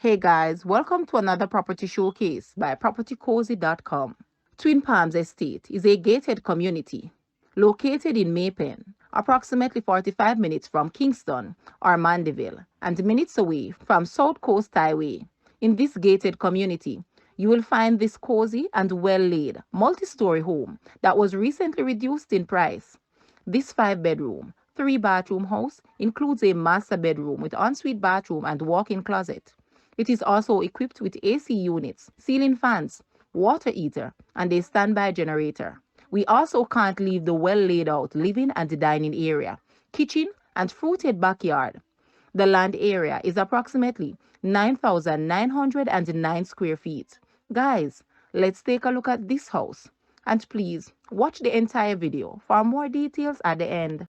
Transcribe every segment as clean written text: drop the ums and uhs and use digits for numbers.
Hey guys, welcome to another property showcase by propertycozy.com. Twin Palms Estate is a gated community located in Maypen, approximately 45 minutes from Kingston or Mandeville, and minutes away from South Coast Highway. In this gated community, you will find this cozy and well-laid multi-story home that was recently reduced in price. This 5-bedroom, 3-bathroom house includes a master bedroom with ensuite bathroom and walk-in closet. It is also equipped with AC units, ceiling fans, water heater, and a standby generator. We also can't leave the well laid out living and dining area, kitchen, and fruited backyard. The land area is approximately 9,909 square feet. Guys, let's take a look at this house. And please watch the entire video for more details at the end.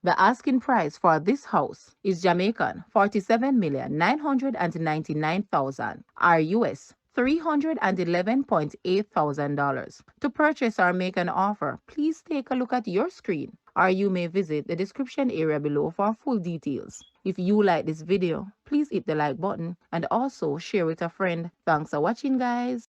The asking price for this house is Jamaican 47,999,000 or US $311,800. To purchase or make an offer, please take a look at your screen or you may visit the description area below for full details. If you like this video, please hit the like button and also share with a friend. Thanks for watching, guys.